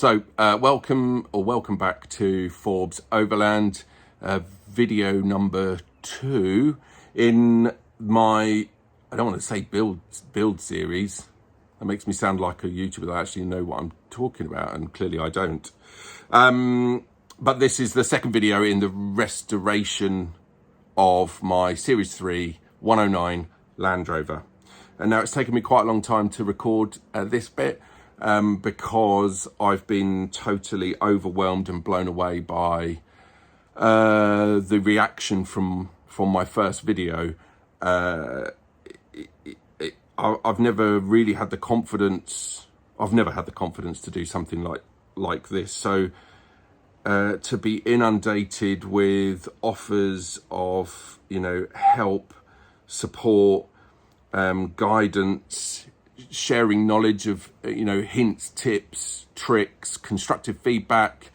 Welcome back to Forbes Overland, video number 2 in my, I don't want to say build series. That makes me sound like a YouTuber that actually know what I'm talking about, and clearly I don't. But this is the second video in the restoration of my Series 3 109 Land Rover. And now it's taken me quite a long time to record this bit because I've been totally overwhelmed and blown away by the reaction from my first video. I've never really had the confidence. I've never had the confidence to do something like this. So to be inundated with offers of, help, support, guidance, sharing knowledge of, hints, tips, tricks, constructive feedback.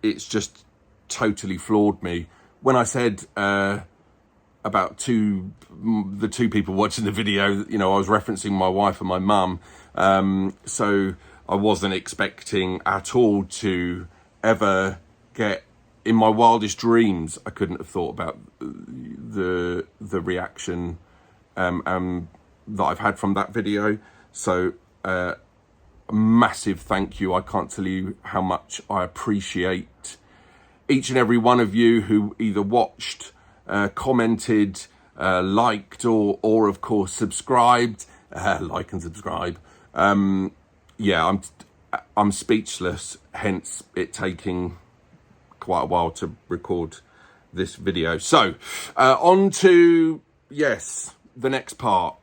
It's just totally floored me. When I said about the two people watching the video, I was referencing my wife and my mum. So I wasn't expecting at all to ever get, in my wildest dreams, I couldn't have thought about the reaction that I've had from that video. So a massive thank you. I can't tell you how much I appreciate each and every one of you who either watched, commented, liked, or of course subscribed. Like and subscribe. Yeah, I'm speechless, hence it taking quite a while to record this video. So on to, yes, the next part,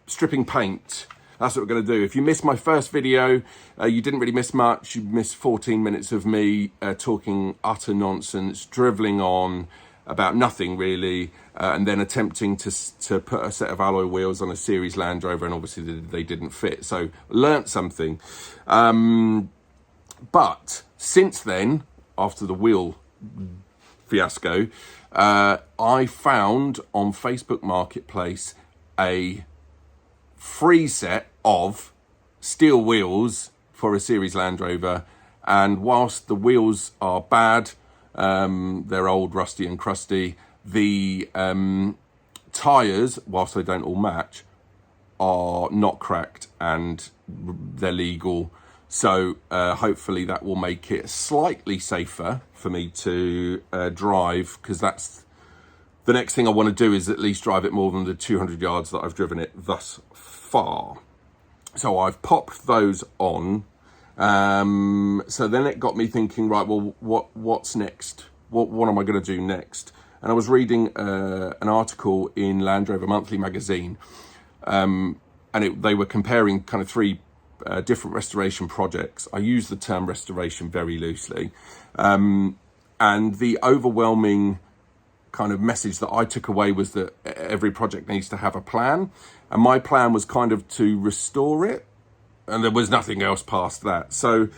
stripping paint. That's what we're going to do. If you missed my first video, you didn't really miss much. You missed 14 minutes of me talking utter nonsense, drivelling on about nothing really, and then attempting to put a set of alloy wheels on a SeriesLandRover, and obviously they didn't fit. So learnt something. But since then, after the wheel fiasco, I found on Facebook Marketplace a free set of steel wheels for a SeriesLandRover. And whilst the wheels are bad, they're old, rusty and crusty, the tyres, whilst they don't all match, are not cracked and they're legal. So hopefully that will make it slightly safer for me to drive, because that's the next thing I want to do, is at least drive it more than the 200 yards that I've driven it thus far. So I've popped those on. So then it got me thinking, right, well, what's next? What am I going to do next? And I was reading an article in Land Rover Monthly magazine, and they were comparing kind of 3 different restoration projects. I use the term restoration very loosely. And the overwhelming kind of message that I took away was that every project needs to have a plan. And my plan was kind of to restore it. And there was nothing else past that. So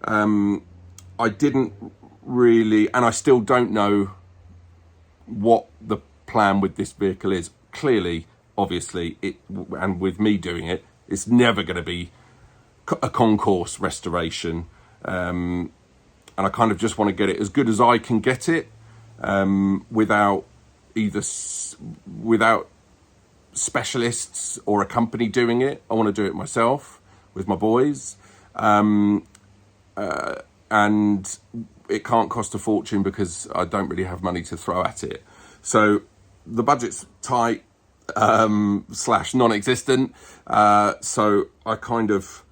I didn't really, and I still don't know what the plan with this vehicle is. Clearly, obviously, and with me doing it, it's never going to be a concourse restoration. And I kind of just want to get it as good as I can get it, without specialists or a company doing it. I want to do it myself with my boys, and it can't cost a fortune because I don't really have money to throw at it. So the budget's tight, slash non-existent. So I kind of,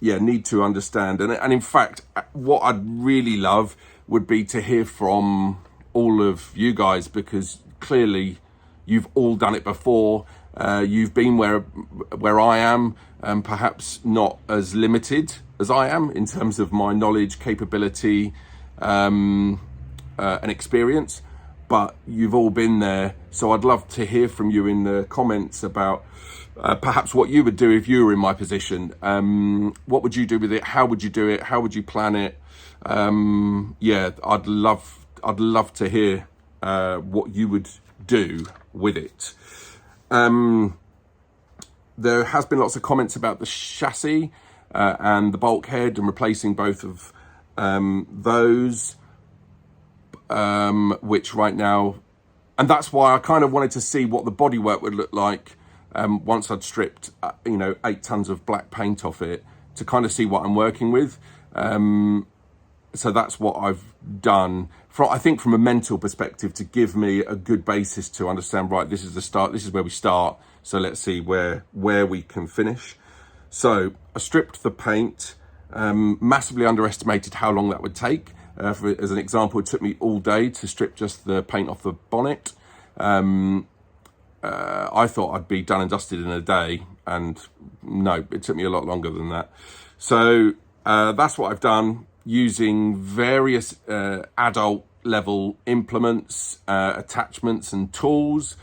need to understand. And in fact, what I'd really love would be to hear from all of you guys, because clearly you've all done it before. You've been where I am, perhaps not as limited as I am in terms of my knowledge, capability, and experience, but you've all been there. So I'd love to hear from you in the comments about perhaps what you would do if you were in my position. What would you do with it? How would you do it? How would you plan it? I'd love to hear what you would do with it. There has been lots of comments about the chassis. and the bulkhead, and replacing both of those, which right now, and that's why I kind of wanted to see what the bodywork would look like once I'd stripped 8 tons of black paint off it, to kind of see what I'm working with. So that's what I've done, I think from a mental perspective, to give me a good basis to understand, right, this is the start, this is where we start, so let's see where we can finish. So I stripped the paint, massively underestimated how long that would take. As an example, it took me all day to strip just the paint off the bonnet. I thought I'd be done and dusted in a day, and no, it took me a lot longer than that. So that's what I've done, using various adult level implements, attachments and tools,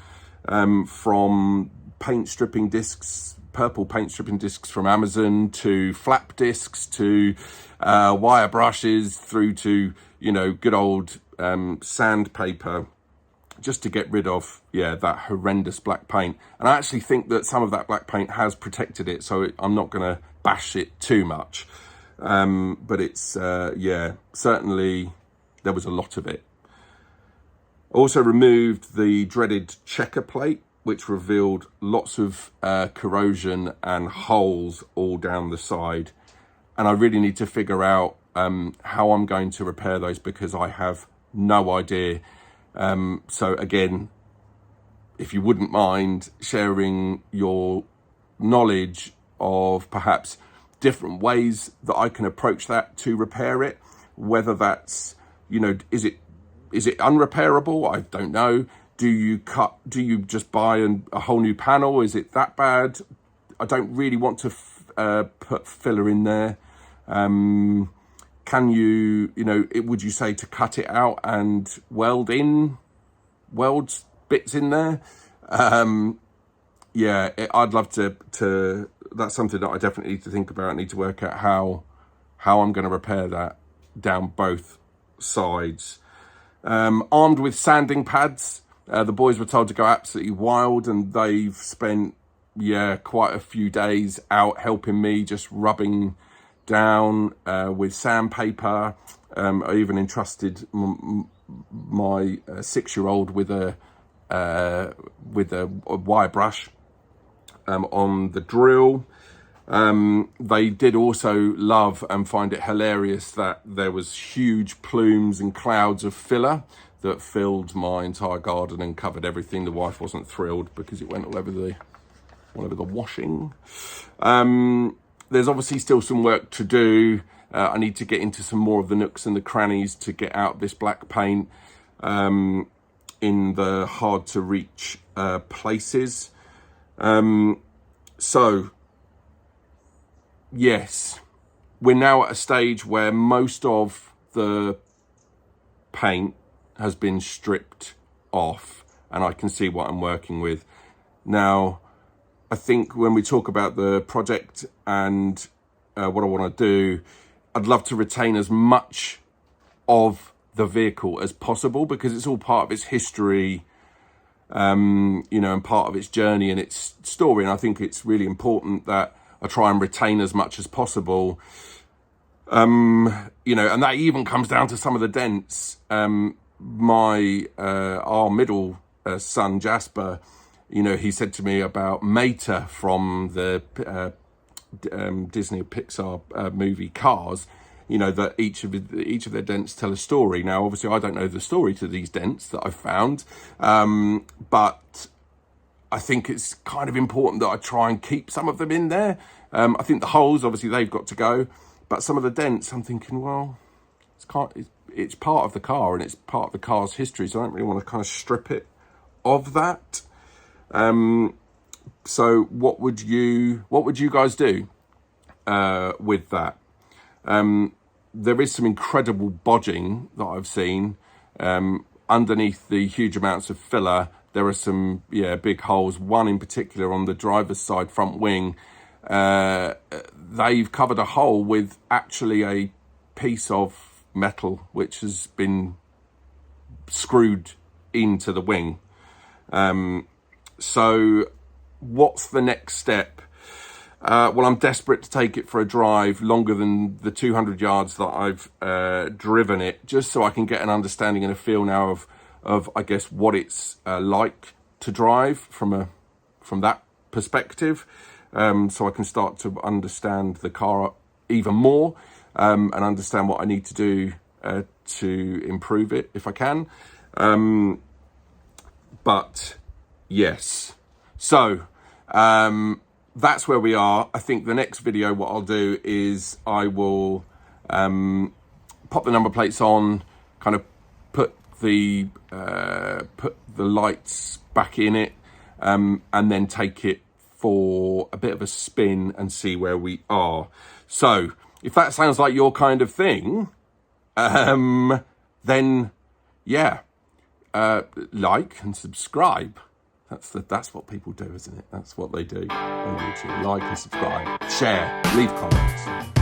from paint stripping discs, purple paint stripping discs from Amazon, to flap discs, to wire brushes, through to good old sandpaper, just to get rid of that horrendous black paint. And I actually think that some of that black paint has protected it, so I'm not going to bash it too much. But it's certainly there was a lot of it. Also removed the dreaded checker plate, which revealed lots of corrosion and holes all down the side. And I really need to figure out how I'm going to repair those, because I have no idea. So again, if you wouldn't mind sharing your knowledge of perhaps different ways that I can approach that to repair it, whether that's, is it unrepairable? I don't know. Do you just buy a whole new panel? Is it that bad? I don't really want to put filler in there. Can you, would you say to cut it out and weld bits in there? I'd love to, that's something that I definitely need to think about. I need to work out how I'm going to repair that down both sides. Armed with sanding pads, the boys were told to go absolutely wild, and they've spent, quite a few days out helping me, just rubbing down with sandpaper. I even entrusted my 6-year-old with a wire brush on the drill. They did also love and find it hilarious that there was huge plumes and clouds of filler that filled my entire garden and covered everything. The wife wasn't thrilled because it went all over the washing. There's obviously still some work to do. I need to get into some more of the nooks and the crannies to get out this black paint in the hard to reach places. So yes, we're now at a stage where most of the paint has been stripped off, and I can see what I'm working with. Now, I think when we talk about the project and what I want to do, I'd love to retain as much of the vehicle as possible, because it's all part of its history, and part of its journey and its story. And I think it's really important that I try and retain as much as possible. And that even comes down to some of the dents. Our middle son, Jasper, he said to me about Mater from the Disney Pixar movie Cars, that each of their dents tell a story. Now, obviously, I don't know the story to these dents that I've found, but I think it's kind of important that I try and keep some of them in there. I think the holes, obviously, they've got to go, but some of the dents, I'm thinking, well, it's part of the car and it's part of the car's history, so I don't really want to kind of strip it of that. So what would you guys do with that? There is some incredible bodging that I've seen underneath the huge amounts of filler. There are some big holes, one in particular on the driver's side front wing. They've covered a hole with actually a piece of metal which has been screwed into the wing. So what's the next step? well, I'm desperate to take it for a drive longer than the 200 yards that I've driven it, just so I can get an understanding and a feel now of I guess what it's like to drive from that perspective, so I can start to understand the car even more, and understand what I need to do to improve it if I can. But yes, so that's where we are. I think the next video, what I'll do is I will pop the number plates on, kind of put the lights back in it, and then take it for a bit of a spin and see where we are. So if that sounds like your kind of thing, then yeah, like and subscribe. That's what people do, isn't it? That's what they do on YouTube. Like and subscribe, share, leave comments.